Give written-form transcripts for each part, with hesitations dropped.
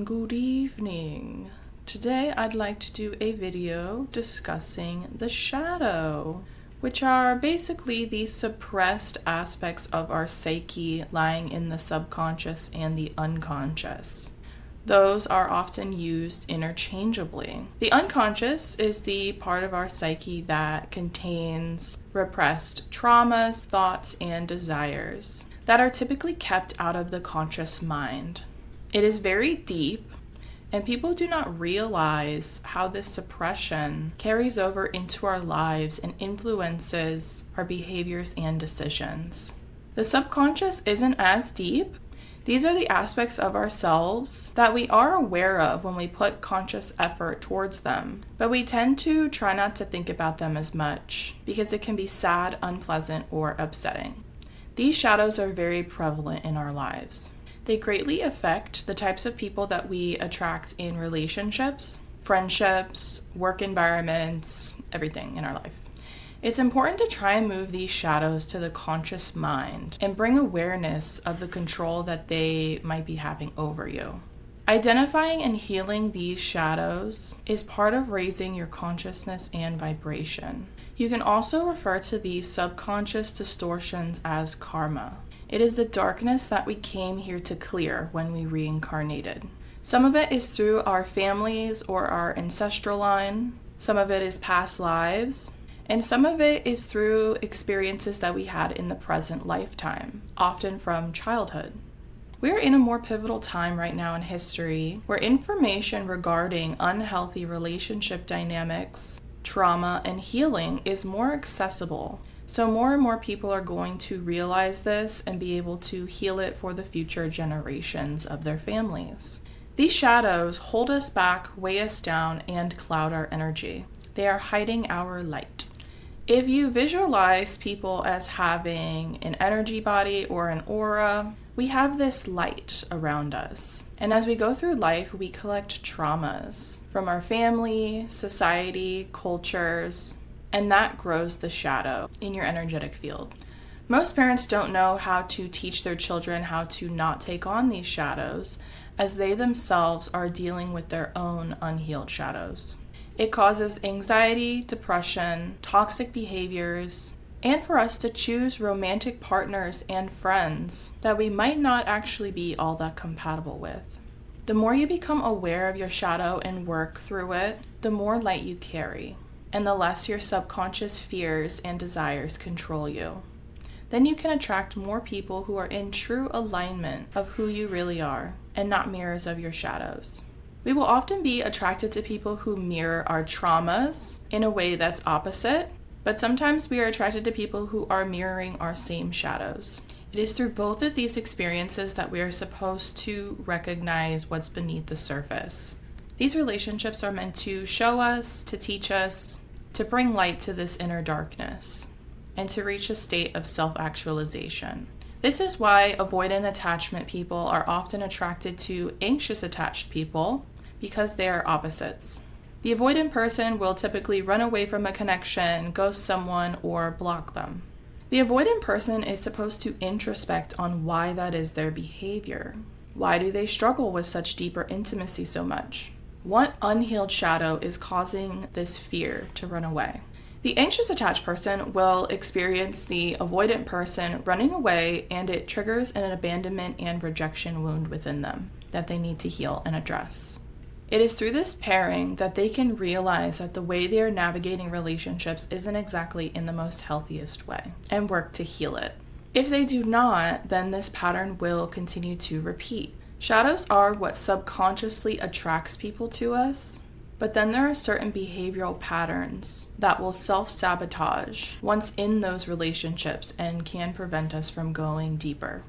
Good evening. Today I'd like to do a video discussing the shadow, which are basically the suppressed aspects of our psyche lying in the subconscious and the unconscious. Those are often used interchangeably. The unconscious is the part of our psyche that contains repressed traumas, thoughts, and desires that are typically kept out of the conscious mind. It is very deep, and people do not realize how this suppression carries over into our lives and influences our behaviors and decisions. The subconscious isn't as deep. These are the aspects of ourselves that we are aware of when we put conscious effort towards them, but we tend to try not to think about them as much because it can be sad, unpleasant, or upsetting. These shadows are very prevalent in our lives. They greatly affect the types of people that we attract in relationships, friendships, work environments, everything in our life. It's important to try and move these shadows to the conscious mind and bring awareness of the control that they might be having over you. Identifying and healing these shadows is part of raising your consciousness and vibration. You can also refer to these subconscious distortions as karma. It is the darkness that we came here to clear when we reincarnated. Some of it is through our families or our ancestral line. Some of it is past lives. And some of it is through experiences that we had in the present lifetime, often from childhood. We're in a more pivotal time right now in history where information regarding unhealthy relationship dynamics, trauma, and healing is more accessible. So more and more people are going to realize this and be able to heal it for the future generations of their families. These shadows hold us back, weigh us down, and cloud our energy. They are hiding our light. If you visualize people as having an energy body or an aura, we have this light around us. And as we go through life, we collect traumas from our family, society, cultures, and that grows the shadow in your energetic field. Most parents don't know how to teach their children how to not take on these shadows, as they themselves are dealing with their own unhealed shadows. It causes anxiety, depression, toxic behaviors, and for us to choose romantic partners and friends that we might not actually be all that compatible with. The more you become aware of your shadow and work through it, the more light you carry, and the less your subconscious fears and desires control you. Then you can attract more people who are in true alignment of who you really are, and not mirrors of your shadows. We will often be attracted to people who mirror our traumas in a way that's opposite, but sometimes we are attracted to people who are mirroring our same shadows. It is through both of these experiences that we are supposed to recognize what's beneath the surface. These relationships are meant to show us, to teach us, to bring light to this inner darkness, and to reach a state of self-actualization. This is why avoidant attachment people are often attracted to anxious attached people, because they are opposites. The avoidant person will typically run away from a connection, ghost someone, or block them. The avoidant person is supposed to introspect on why that is their behavior. Why do they struggle with such deeper intimacy so much? What unhealed shadow is causing this fear to run away? The anxious attached person will experience the avoidant person running away, and it triggers an abandonment and rejection wound within them that they need to heal and address. It is through this pairing that they can realize that the way they are navigating relationships isn't exactly in the most healthiest way and work to heal it. If they do not, then this pattern will continue to repeat. Shadows are what subconsciously attracts people to us, but then there are certain behavioral patterns that will self-sabotage once in those relationships and can prevent us from going deeper.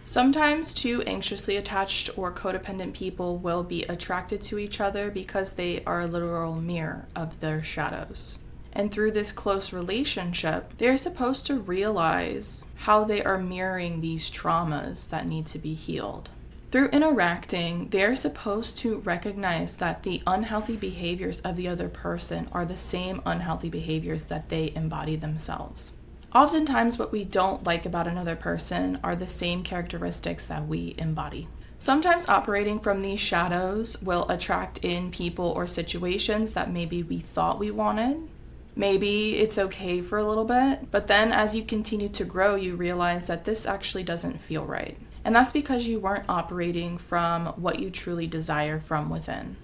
Sometimes two anxiously attached or codependent people will be attracted to each other because they are a literal mirror of their shadows. And through this close relationship, they're supposed to realize how they are mirroring these traumas that need to be healed. Through interacting, they're supposed to recognize that the unhealthy behaviors of the other person are the same unhealthy behaviors that they embody themselves. Oftentimes, what we don't like about another person are the same characteristics that we embody. Sometimes operating from these shadows will attract in people or situations that maybe we thought we wanted. Maybe it's okay for a little bit, but then as you continue to grow, you realize that this actually doesn't feel right. And that's because you weren't operating from what you truly desire from within.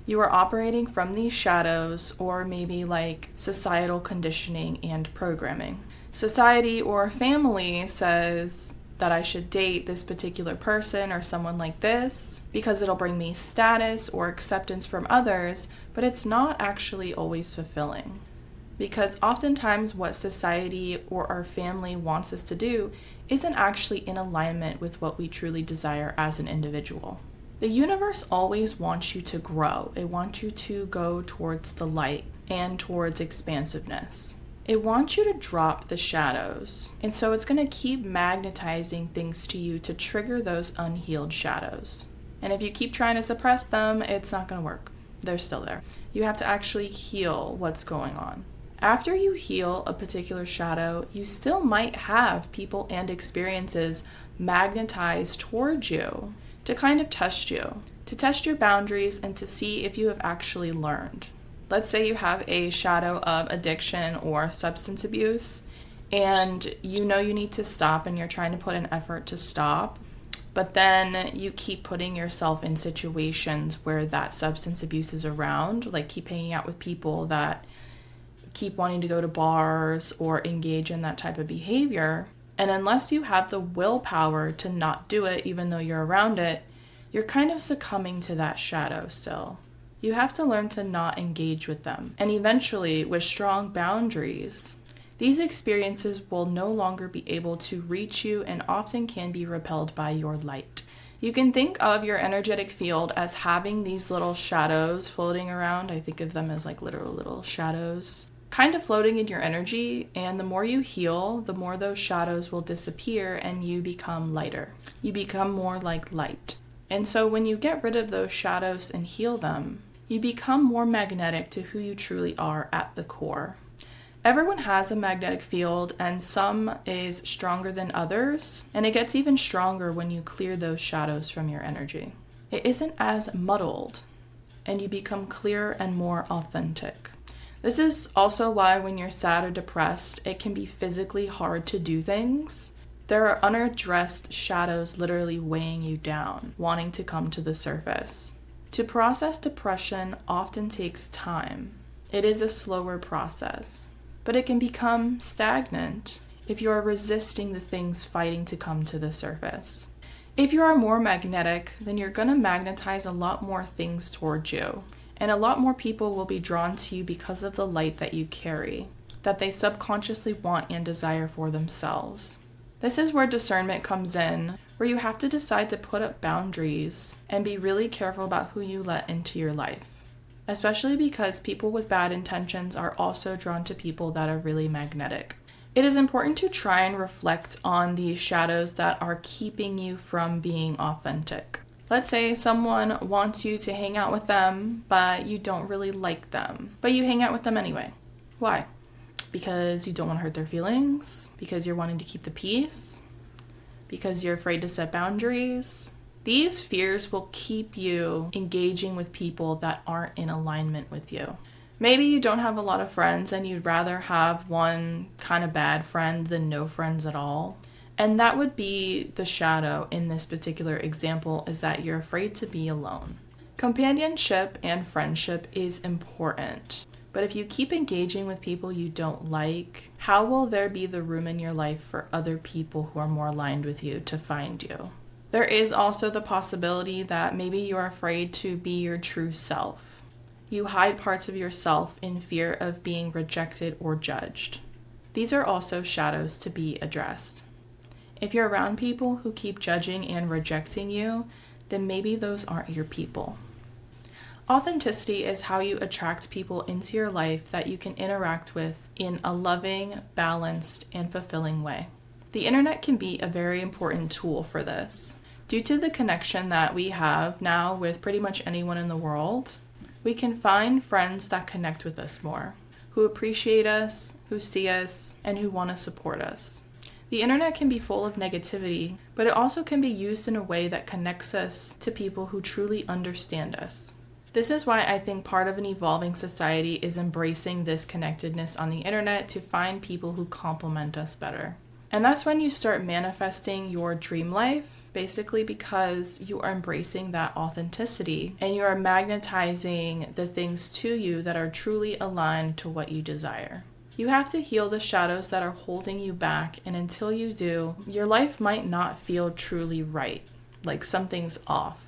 You are operating from these shadows, or maybe like societal conditioning and programming. Society or family says that I should date this particular person or someone like this because it'll bring me status or acceptance from others, but it's not actually always fulfilling. Because oftentimes what society or our family wants us to do isn't actually in alignment with what we truly desire as an individual. The universe always wants you to grow. It wants you to go towards the light and towards expansiveness. It wants you to drop the shadows. And so it's going to keep magnetizing things to you to trigger those unhealed shadows. And if you keep trying to suppress them, it's not going to work. They're still there. You have to actually heal what's going on. After you heal a particular shadow, you still might have people and experiences magnetized towards you to kind of test you, to test your boundaries and to see if you have actually learned. Let's say you have a shadow of addiction or substance abuse, and you know you need to stop and you're trying to put an effort to stop, but then you keep putting yourself in situations where that substance abuse is around, like keep hanging out with people that keep wanting to go to bars or engage in that type of behavior. And unless you have the willpower to not do it, even though you're around it, you're kind of succumbing to that shadow still. You have to learn to not engage with them. And eventually, with strong boundaries, these experiences will no longer be able to reach you and often can be repelled by your light. You can think of your energetic field as having these little shadows floating around. I think of them as like literal little shadows, kind of floating in your energy, and the more you heal, the more those shadows will disappear and you become lighter. You become more like light. And so when you get rid of those shadows and heal them, you become more magnetic to who you truly are at the core. Everyone has a magnetic field, and some is stronger than others, and it gets even stronger when you clear those shadows from your energy. It isn't as muddled, and you become clearer and more authentic. This is also why when you're sad or depressed, it can be physically hard to do things. There are unaddressed shadows literally weighing you down, wanting to come to the surface. To process depression often takes time. It is a slower process, but it can become stagnant if you are resisting the things fighting to come to the surface. If you are more magnetic, then you're going to magnetize a lot more things towards you. And a lot more people will be drawn to you because of the light that you carry, that they subconsciously want and desire for themselves. This is where discernment comes in, where you have to decide to put up boundaries and be really careful about who you let into your life. Especially because people with bad intentions are also drawn to people that are really magnetic. It is important to try and reflect on these shadows that are keeping you from being authentic. Let's say someone wants you to hang out with them, but you don't really like them, but you hang out with them anyway. Why? Because you don't want to hurt their feelings? Because you're wanting to keep the peace? Because you're afraid to set boundaries? These fears will keep you engaging with people that aren't in alignment with you. Maybe you don't have a lot of friends and you'd rather have one kind of bad friend than no friends at all. And that would be the shadow in this particular example, is that you're afraid to be alone. Companionship and friendship is important. But if you keep engaging with people you don't like, how will there be the room in your life for other people who are more aligned with you to find you? There is also the possibility that maybe you're afraid to be your true self. You hide parts of yourself in fear of being rejected or judged. These are also shadows to be addressed. If you're around people who keep judging and rejecting you, then maybe those aren't your people. Authenticity is how you attract people into your life that you can interact with in a loving, balanced, and fulfilling way. The internet can be a very important tool for this. Due to the connection that we have now with pretty much anyone in the world, we can find friends that connect with us more, who appreciate us, who see us, and who want to support us. The internet can be full of negativity, but it also can be used in a way that connects us to people who truly understand us. This is why I think part of an evolving society is embracing this connectedness on the internet to find people who complement us better. And that's when you start manifesting your dream life, basically because you are embracing that authenticity and you are magnetizing the things to you that are truly aligned to what you desire. You have to heal the shadows that are holding you back, and until you do, your life might not feel truly right, like something's off.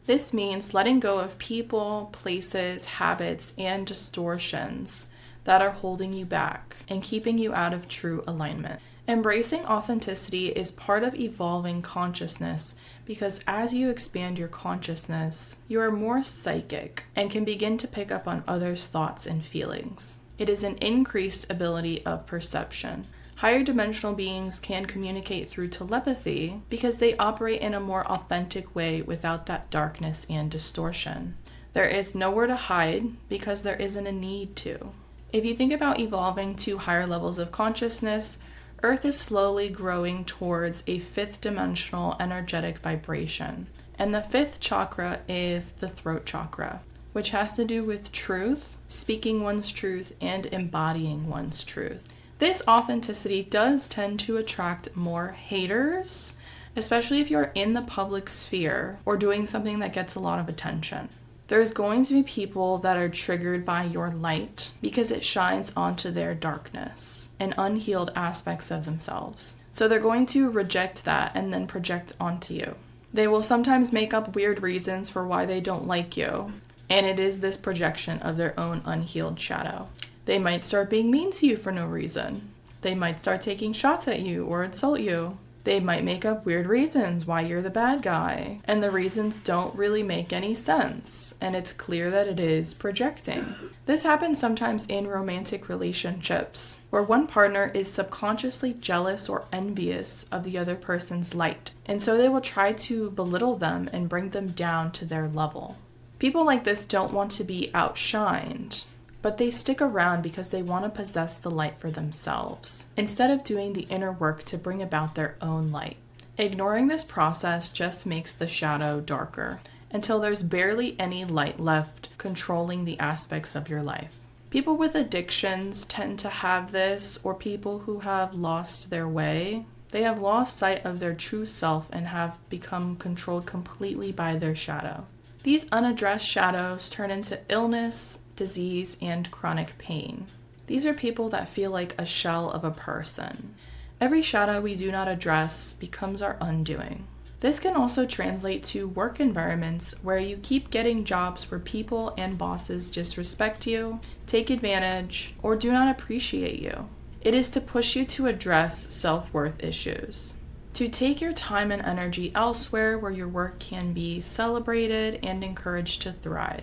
This means letting go of people, places, habits, and distortions that are holding you back and keeping you out of true alignment. Embracing authenticity is part of evolving consciousness because as you expand your consciousness, you are more psychic and can begin to pick up on others' thoughts and feelings. It is an increased ability of perception. Higher dimensional beings can communicate through telepathy because they operate in a more authentic way without that darkness and distortion. There is nowhere to hide because there isn't a need to. If you think about evolving to higher levels of consciousness, Earth is slowly growing towards a fifth dimensional energetic vibration. And the fifth chakra is the throat chakra, which has to do with truth, speaking one's truth, and embodying one's truth. This authenticity does tend to attract more haters, especially if you're in the public sphere or doing something that gets a lot of attention. There's going to be people that are triggered by your light because it shines onto their darkness and unhealed aspects of themselves. So they're going to reject that and then project onto you. They will sometimes make up weird reasons for why they don't like you, and it is this projection of their own unhealed shadow. They might start being mean to you for no reason. They might start taking shots at you or insult you. They might make up weird reasons why you're the bad guy, and the reasons don't really make any sense, and it's clear that it is projecting. This happens sometimes in romantic relationships, where one partner is subconsciously jealous or envious of the other person's light, and so they will try to belittle them and bring them down to their level. People like this don't want to be outshined, but they stick around because they want to possess the light for themselves, instead of doing the inner work to bring about their own light. Ignoring this process just makes the shadow darker, until there's barely any light left controlling the aspects of your life. People with addictions tend to have this, or people who have lost their way. They have lost sight of their true self and have become controlled completely by their shadow. These unaddressed shadows turn into illness, disease, and chronic pain. These are people that feel like a shell of a person. Every shadow we do not address becomes our undoing. This can also translate to work environments where you keep getting jobs where people and bosses disrespect you, take advantage, or do not appreciate you. It is to push you to address self-worth issues, to take your time and energy elsewhere where your work can be celebrated and encouraged to thrive.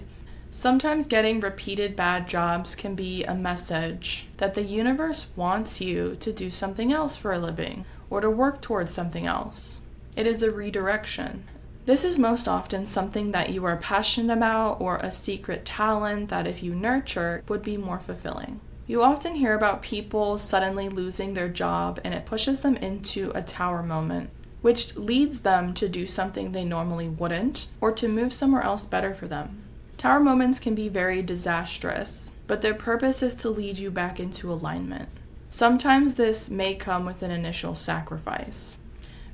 Sometimes getting repeated bad jobs can be a message that the universe wants you to do something else for a living or to work towards something else. It is a redirection. This is most often something that you are passionate about or a secret talent that if you nurture would be more fulfilling. You often hear about people suddenly losing their job and it pushes them into a tower moment, which leads them to do something they normally wouldn't or to move somewhere else better for them. Tower moments can be very disastrous, but their purpose is to lead you back into alignment. Sometimes this may come with an initial sacrifice.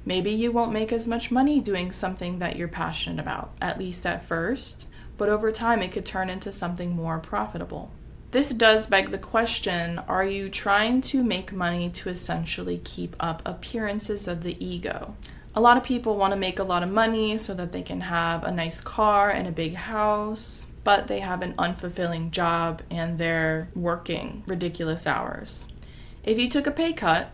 Maybe you won't make as much money doing something that you're passionate about, at least at first, but over time it could turn into something more profitable. This does beg the question, are you trying to make money to essentially keep up appearances of the ego? A lot of people want to make a lot of money so that they can have a nice car and a big house, but they have an unfulfilling job and they're working ridiculous hours. If you took a pay cut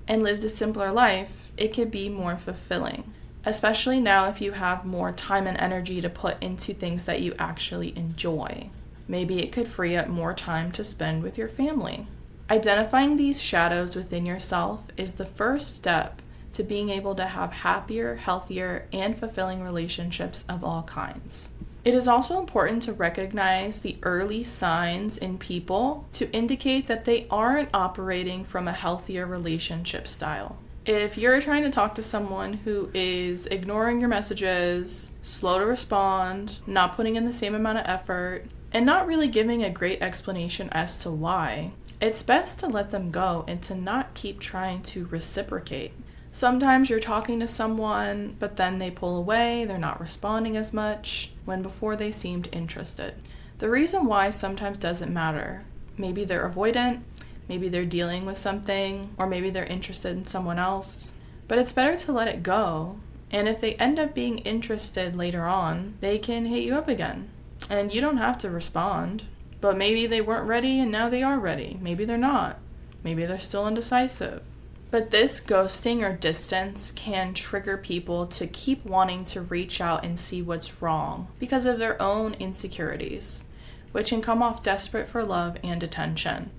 and lived a simpler life, it could be more fulfilling, especially now if you have more time and energy to put into things that you actually enjoy. Maybe it could free up more time to spend with your family. Identifying these shadows within yourself is the first step to being able to have happier, healthier, and fulfilling relationships of all kinds. It is also important to recognize the early signs in people to indicate that they aren't operating from a healthier relationship style. If you're trying to talk to someone who is ignoring your messages, slow to respond, not putting in the same amount of effort, and not really giving a great explanation as to why, it's best to let them go and to not keep trying to reciprocate. Sometimes you're talking to someone, but then they pull away, they're not responding as much, when before they seemed interested. The reason why sometimes doesn't matter. Maybe they're avoidant, maybe they're dealing with something, or maybe they're interested in someone else. But it's better to let it go, and if they end up being interested later on, they can hit you up again. And you don't have to respond. But maybe they weren't ready and now they are ready. Maybe they're not. Maybe they're still indecisive. But this ghosting or distance can trigger people to keep wanting to reach out and see what's wrong because of their own insecurities, which can come off desperate for love and attention.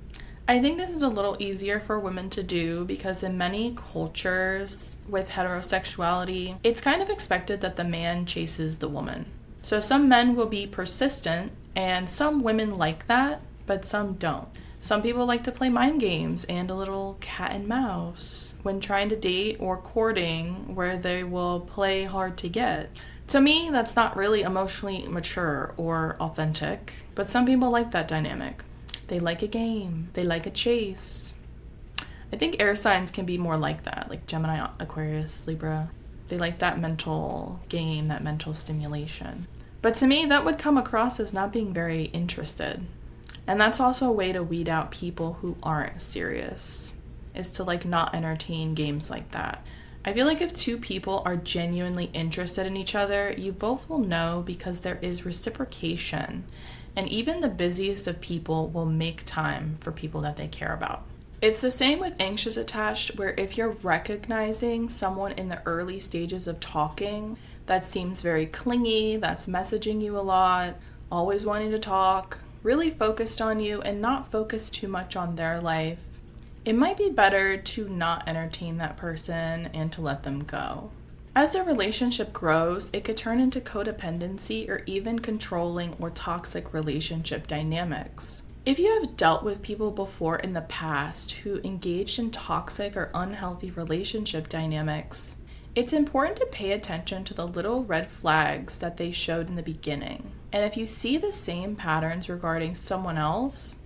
I think this is a little easier for women to do because in many cultures with heterosexuality, it's kind of expected that the man chases the woman. So some men will be persistent and some women like that, but some don't. Some people like to play mind games and a little cat and mouse when trying to date or courting, where they will play hard to get. To me, that's not really emotionally mature or authentic, but some people like that dynamic. They like a game. They like a chase. I think air signs can be more like that, like Gemini, Aquarius, Libra. They like that mental game, that mental stimulation. But to me, that would come across as not being very interested. And that's also a way to weed out people who aren't serious, is to not entertain games like that. I feel like if two people are genuinely interested in each other, you both will know because there is reciprocation. And even the busiest of people will make time for people that they care about. It's the same with anxious attached, where if you're recognizing someone in the early stages of talking that seems very clingy, that's messaging you a lot, always wanting to talk, really focused on you and not focused too much on their life, it might be better to not entertain that person and to let them go. As the relationship grows, it could turn into codependency or even controlling or toxic relationship dynamics. If you have dealt with people before in the past who engaged in toxic or unhealthy relationship dynamics, it's important to pay attention to the little red flags that they showed in the beginning. And if you see the same patterns regarding someone else,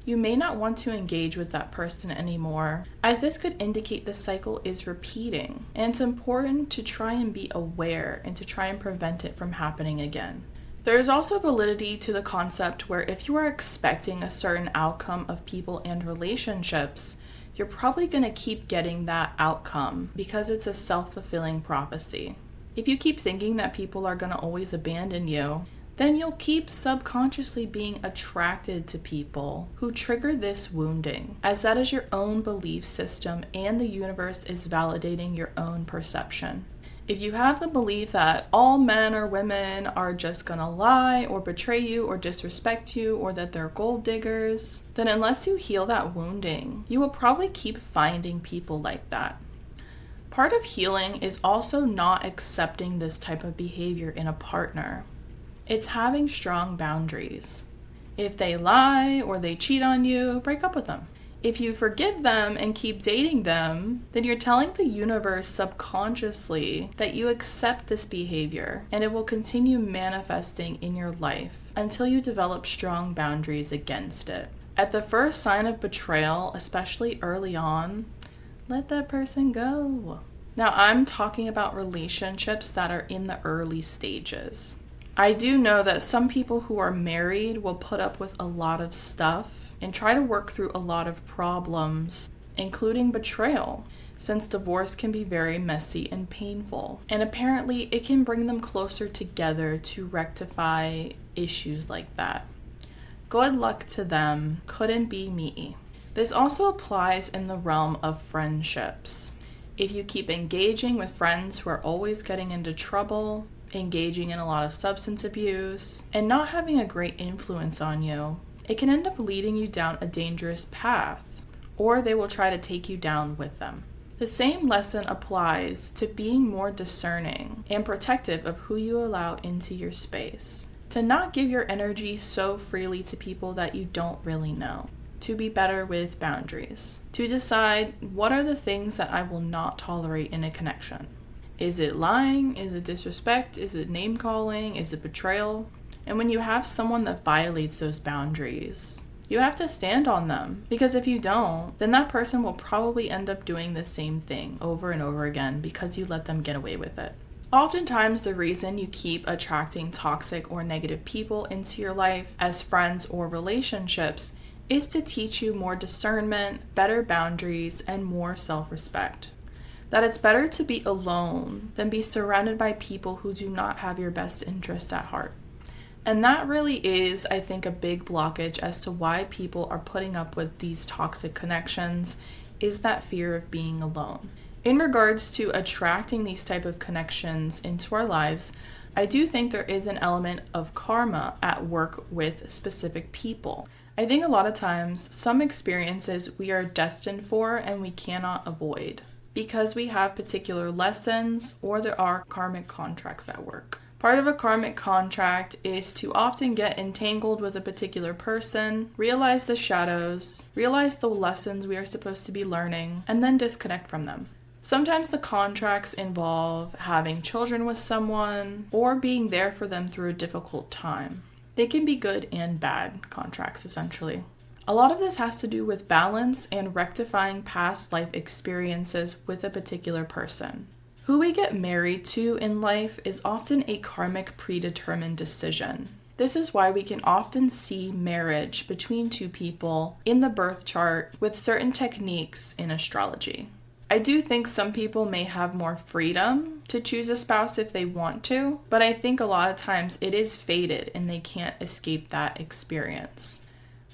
you may not want to engage with that person anymore, as this could indicate the cycle is repeating. And it's important to try and be aware and to try and prevent it from happening again. There is also validity to the concept where if you are expecting a certain outcome of people and relationships, you're probably going to keep getting that outcome because it's a self-fulfilling prophecy. If you keep thinking that people are going to always abandon you, then you'll keep subconsciously being attracted to people who trigger this wounding, as that is your own belief system and the universe is validating your own perception. If you have the belief that all men or women are just gonna lie or betray you or disrespect you or that they're gold diggers, then unless you heal that wounding, you will probably keep finding people like that. Part of healing is also not accepting this type of behavior in a partner. It's having strong boundaries. If they lie or they cheat on you, break up with them. If you forgive them and keep dating them, then you're telling the universe subconsciously that you accept this behavior and it will continue manifesting in your life until you develop strong boundaries against it. At the first sign of betrayal, especially early on, let that person go. Now, I'm talking about relationships that are in the early stages. I do know that some people who are married will put up with a lot of stuff and try to work through a lot of problems, including betrayal, since divorce can be very messy and painful. And apparently it can bring them closer together to rectify issues like that. Good luck to them. Couldn't be me. This also applies in the realm of friendships. If you keep engaging with friends who are always getting into trouble, engaging in a lot of substance abuse, and not having a great influence on you, it can end up leading you down a dangerous path, or they will try to take you down with them. The same lesson applies to being more discerning and protective of who you allow into your space. To not give your energy so freely to people that you don't really know. To be better with boundaries. To decide what are the things that I will not tolerate in a connection. Is it lying? Is it disrespect? Is it name calling? Is it betrayal? And when you have someone that violates those boundaries, you have to stand on them, because if you don't, then that person will probably end up doing the same thing over and over again because you let them get away with it. Oftentimes, the reason you keep attracting toxic or negative people into your life as friends or relationships is to teach you more discernment, better boundaries, and more self-respect. That it's better to be alone than be surrounded by people who do not have your best interest at heart. And that really is, I think, a big blockage as to why people are putting up with these toxic connections, is that fear of being alone. In regards to attracting these type of connections into our lives, I do think there is an element of karma at work with specific people. I think a lot of times, some experiences we are destined for and we cannot avoid because we have particular lessons or there are karmic contracts at work. Part of a karmic contract is to often get entangled with a particular person, realize the shadows, realize the lessons we are supposed to be learning, and then disconnect from them. Sometimes the contracts involve having children with someone or being there for them through a difficult time. They can be good and bad contracts, essentially. A lot of this has to do with balance and rectifying past life experiences with a particular person. Who we get married to in life is often a karmic predetermined decision. This is why we can often see marriage between two people in the birth chart with certain techniques in astrology. I do think some people may have more freedom to choose a spouse if they want to, but I think a lot of times it is fated and they can't escape that experience.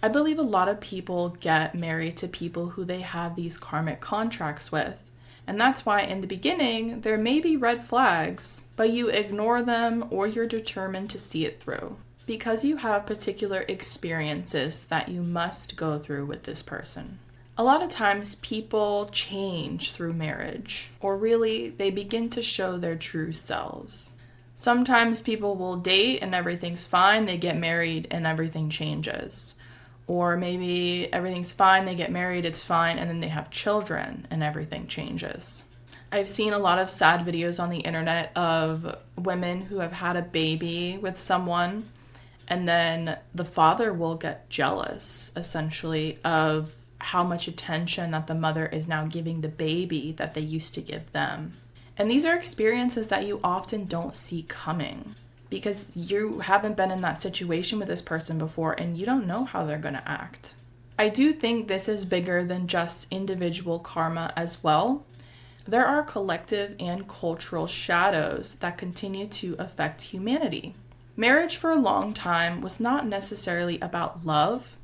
I believe a lot of people get married to people who they have these karmic contracts with. And that's why in the beginning, there may be red flags, but you ignore them or you're determined to see it through because you have particular experiences that you must go through with this person. A lot of times people change through marriage, or really they begin to show their true selves. Sometimes people will date and everything's fine, they get married and everything changes. Or maybe everything's fine, they get married, it's fine, and then they have children and everything changes. I've seen a lot of sad videos on the internet of women who have had a baby with someone, and then the father will get jealous, essentially, of how much attention that the mother is now giving the baby that they used to give them. And these are experiences that you often don't see coming, because you haven't been in that situation with this person before and you don't know how they're going to act. I do think this is bigger than just individual karma as well. There are collective and cultural shadows that continue to affect humanity. Marriage for a long time was not necessarily about love.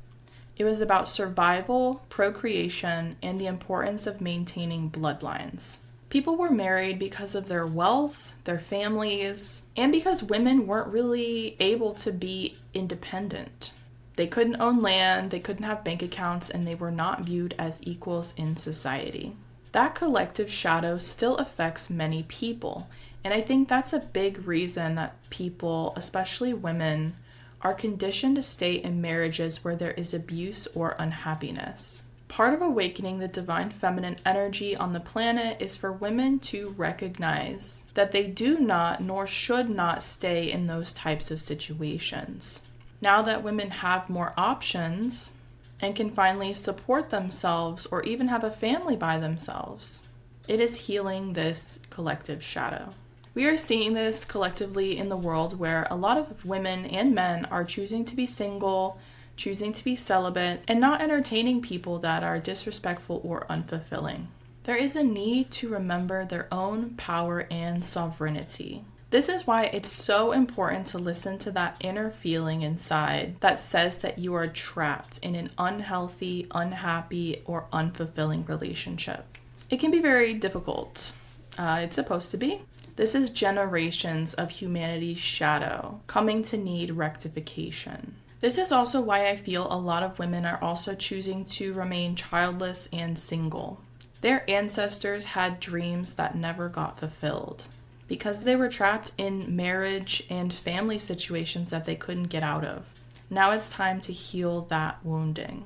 It was about survival, procreation, and the importance of maintaining bloodlines. People were married because of their wealth, their families, and because women weren't really able to be independent. They couldn't own land, they couldn't have bank accounts, and they were not viewed as equals in society. That collective shadow still affects many people, and I think that's a big reason that people, especially women, are conditioned to stay in marriages where there is abuse or unhappiness. Part of awakening the divine feminine energy on the planet is for women to recognize that they do not nor should not stay in those types of situations. Now that women have more options and can finally support themselves or even have a family by themselves, it is healing this collective shadow. We are seeing this collectively in the world where a lot of women and men are choosing to be single, choosing to be celibate, and not entertaining people that are disrespectful or unfulfilling. There is a need to remember their own power and sovereignty. This is why it's so important to listen to that inner feeling inside that says that you are trapped in an unhealthy, unhappy, or unfulfilling relationship. It can be very difficult. It's supposed to be. This is generations of humanity's shadow coming to need rectification. This is also why I feel a lot of women are also choosing to remain childless and single. Their ancestors had dreams that never got fulfilled. because they were trapped in marriage and family situations that they couldn't get out of. Now it's time to heal that wounding.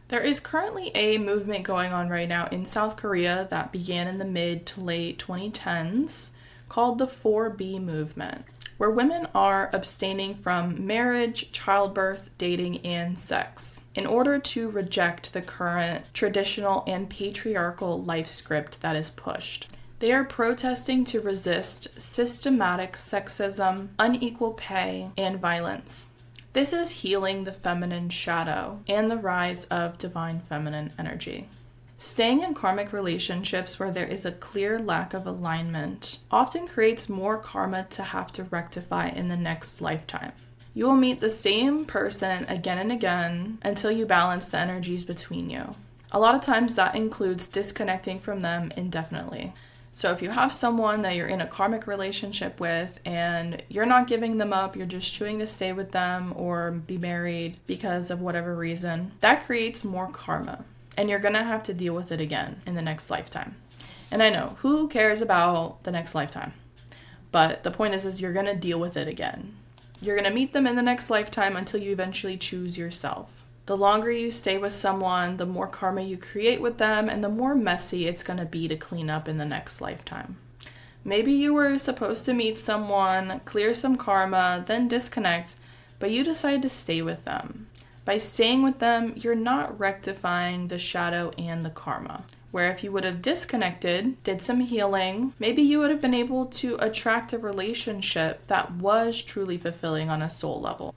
There is currently a movement going on right now in South Korea that began in the mid to late 2010s called the 4B movement, where women are abstaining from marriage, childbirth, dating, and sex in order to reject the current traditional and patriarchal life script that is pushed. They are protesting to resist systematic sexism, unequal pay, and violence. This is healing the feminine shadow and the rise of divine feminine energy. Staying in karmic relationships where there is a clear lack of alignment often creates more karma to have to rectify in the next lifetime. You will meet the same person again and again until you balance the energies between you. A lot of times that includes disconnecting from them indefinitely. So if you have someone that you're in a karmic relationship with and you're not giving them up, you're just choosing to stay with them or be married because of whatever reason, that creates more karma. And you're going to have to deal with it again in the next lifetime. And I know, who cares about the next lifetime? But the point is you're going to deal with it again. You're going to meet them in the next lifetime until you eventually choose yourself. The longer you stay with someone, the more karma you create with them, and the more messy it's going to be to clean up in the next lifetime. Maybe you were supposed to meet someone, clear some karma, then disconnect, but you decide to stay with them. By staying with them, you're not rectifying the shadow and the karma. Where if you would have disconnected, did some healing, maybe you would have been able to attract a relationship that was truly fulfilling on a soul level.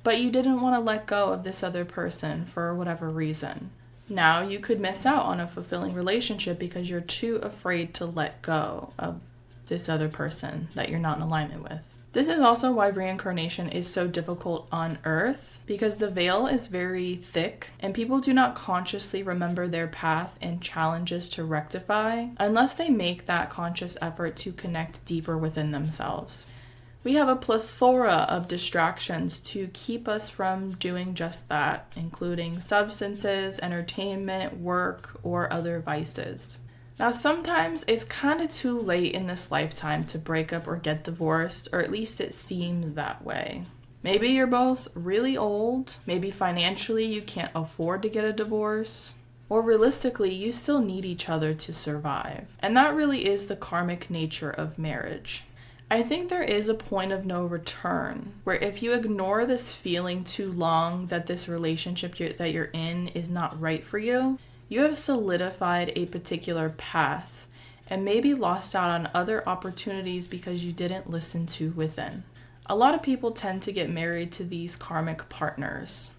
But you didn't want to let go of this other person for whatever reason. Now you could miss out on a fulfilling relationship because you're too afraid to let go of this other person that you're not in alignment with. This is also why reincarnation is so difficult on Earth, because the veil is very thick and people do not consciously remember their path and challenges to rectify unless they make that conscious effort to connect deeper within themselves. We have a plethora of distractions to keep us from doing just that, including substances, entertainment, work, or other vices. Now, sometimes it's kind of too late in this lifetime to break up or get divorced, or at least it seems that way. Maybe you're both really old, maybe financially you can't afford to get a divorce, or realistically you still need each other to survive. And that really is the karmic nature of marriage. I think there is a point of no return, where if you ignore this feeling too long that this relationship that you're in is not right for you, you have solidified a particular path and maybe lost out on other opportunities because you didn't listen to within. A lot of people tend to get married to these karmic partners.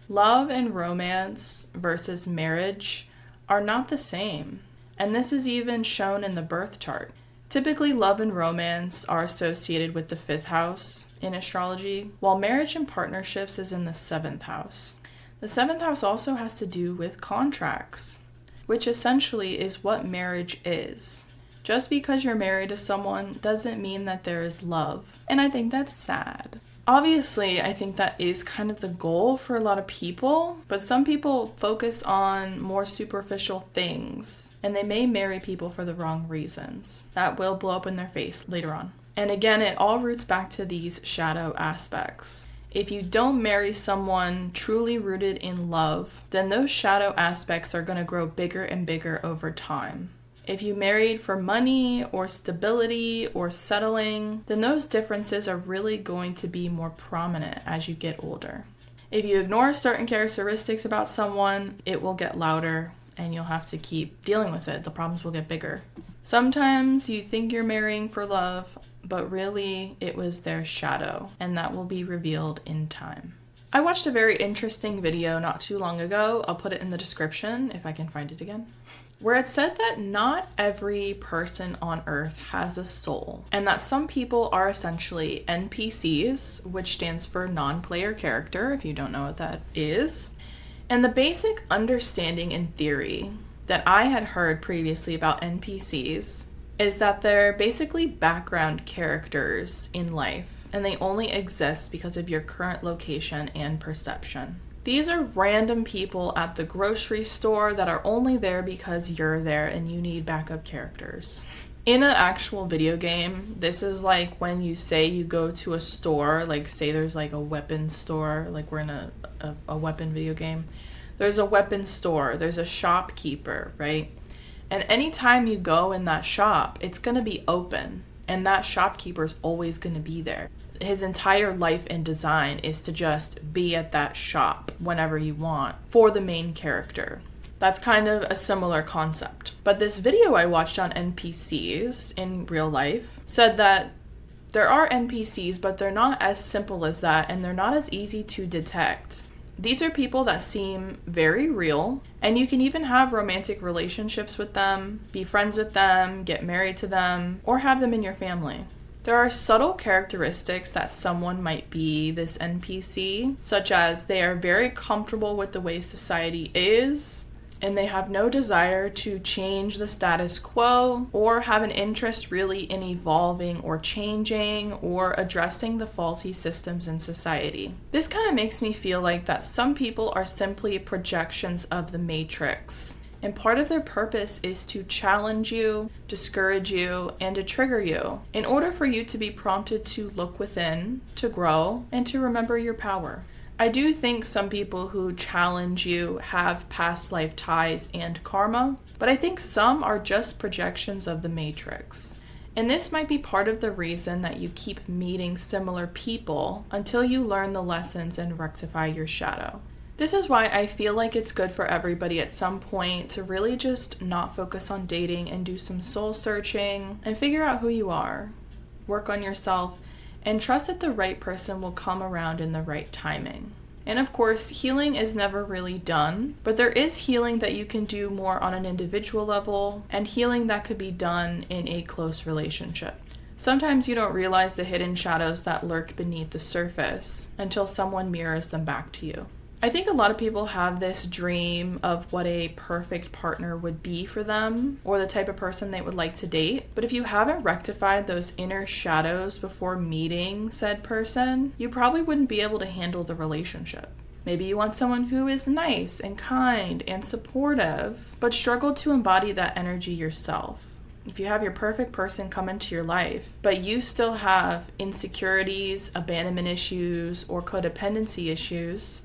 Love and romance versus marriage are not the same, and this is even shown in the birth chart. Typically, love and romance are associated with the 5th house in astrology, while marriage and partnerships is in the 7th house. The 7th house also has to do with contracts, which essentially is what marriage is. Just because you're married to someone doesn't mean that there is love, and I think that's sad. Obviously, I think that is kind of the goal for a lot of people, but some people focus on more superficial things, and they may marry people for the wrong reasons. That will blow up in their face later on. And again, it all roots back to these shadow aspects. If you don't marry someone truly rooted in love, then those shadow aspects are going to grow bigger and bigger over time. If you married for money or stability or settling, then those differences are really going to be more prominent as you get older. If you ignore certain characteristics about someone, it will get louder and you'll have to keep dealing with it. The problems will get bigger. Sometimes you think you're marrying for love, but really it was their shadow, and that will be revealed in time. I watched a very interesting video not too long ago. I'll put it in the description if I can find it again, where it said that not every person on Earth has a soul, and that some people are essentially NPCs, which stands for non-player character, if you don't know what that is. And the basic understanding and theory that I had heard previously about NPCs is that they're basically background characters in life, and they only exist because of your current location and perception. These are random people at the grocery store that are only there because you're there and you need backup characters. In an actual video game, this is like when you say you go to a store, like say there's like a weapon store, like we're in a weapon video game. There's a weapon store, there's a shopkeeper, right? And anytime you go in that shop, it's going to be open, and that shopkeeper's always going to be there. His entire life and design is to just be at that shop whenever you want for the main character. That's kind of a similar concept. But this video I watched on NPCs in real life said that there are NPCs, but they're not as simple as that, and they're not as easy to detect. These are people that seem very real, and you can even have romantic relationships with them, be friends with them, get married to them, or have them in your family. There are subtle characteristics that someone might be this NPC, such as they are very comfortable with the way society is, and they have no desire to change the status quo or have an interest really in evolving or changing or addressing the faulty systems in society. This kind of makes me feel like that some people are simply projections of the matrix, and part of their purpose is to challenge you, discourage you, and to trigger you in order for you to be prompted to look within, to grow, and to remember your power. I do think some people who challenge you have past life ties and karma, but I think some are just projections of the matrix. And this might be part of the reason that you keep meeting similar people until you learn the lessons and rectify your shadow. This is why I feel like it's good for everybody at some point to really just not focus on dating and do some soul searching and figure out who you are, work on yourself, and trust that the right person will come around in the right timing. And of course, healing is never really done, but there is healing that you can do more on an individual level and healing that could be done in a close relationship. Sometimes you don't realize the hidden shadows that lurk beneath the surface until someone mirrors them back to you. I think a lot of people have this dream of what a perfect partner would be for them or the type of person they would like to date. But if you haven't rectified those inner shadows before meeting said person, you probably wouldn't be able to handle the relationship. Maybe you want someone who is nice and kind and supportive, but struggle to embody that energy yourself. If you have your perfect person come into your life, but you still have insecurities, abandonment issues, or codependency issues,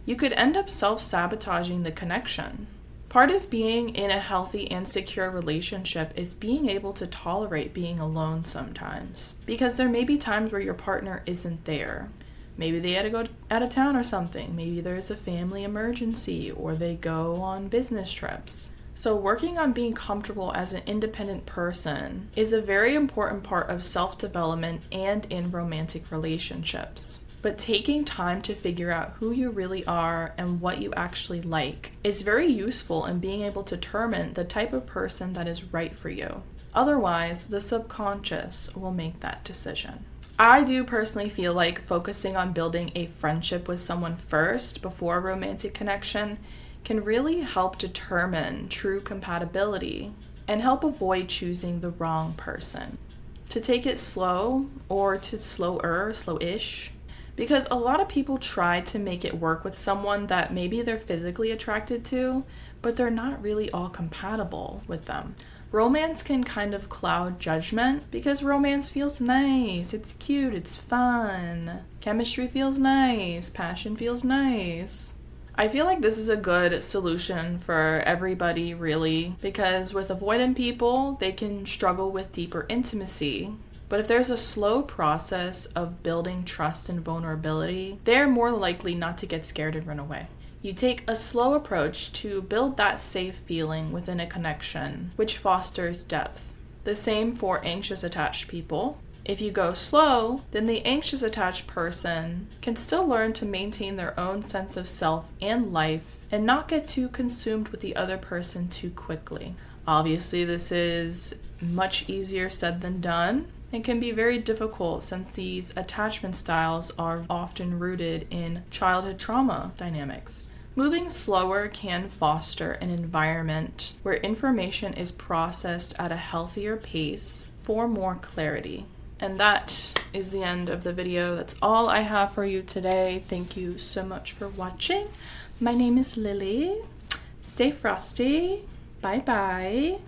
you could end up self-sabotaging the connection. Part of being in a healthy and secure relationship is being able to tolerate being alone sometimes, because there may be times where your partner isn't there. Maybe they had to go out of town or something. Maybe there's a family emergency or they go on business trips. So working on being comfortable as an independent person is a very important part of self-development and in romantic relationships. But taking time to figure out who you really are and what you actually like is very useful in being able to determine the type of person that is right for you. Otherwise, the subconscious will make that decision. I do personally feel like focusing on building a friendship with someone first before a romantic connection can really help determine true compatibility and help avoid choosing the wrong person. To take it slow or to slowish, because a lot of people try to make it work with someone that maybe they're physically attracted to, but they're not really all compatible with them. Romance can kind of cloud judgment because romance feels nice, it's cute, it's fun. Chemistry feels nice, passion feels nice. I feel like this is a good solution for everybody really, because with avoidant people, they can struggle with deeper intimacy. But if there's a slow process of building trust and vulnerability, they're more likely not to get scared and run away. You take a slow approach to build that safe feeling within a connection, which fosters depth. The same for anxious attached people. If you go slow, then the anxious attached person can still learn to maintain their own sense of self and life and not get too consumed with the other person too quickly. Obviously, this is much easier said than done. It can be very difficult since these attachment styles are often rooted in childhood trauma dynamics. Moving slower can foster an environment where information is processed at a healthier pace for more clarity. And that is the end of the video. That's all I have for you today. Thank you so much for watching. My name is Lily. Stay frosty. Bye bye.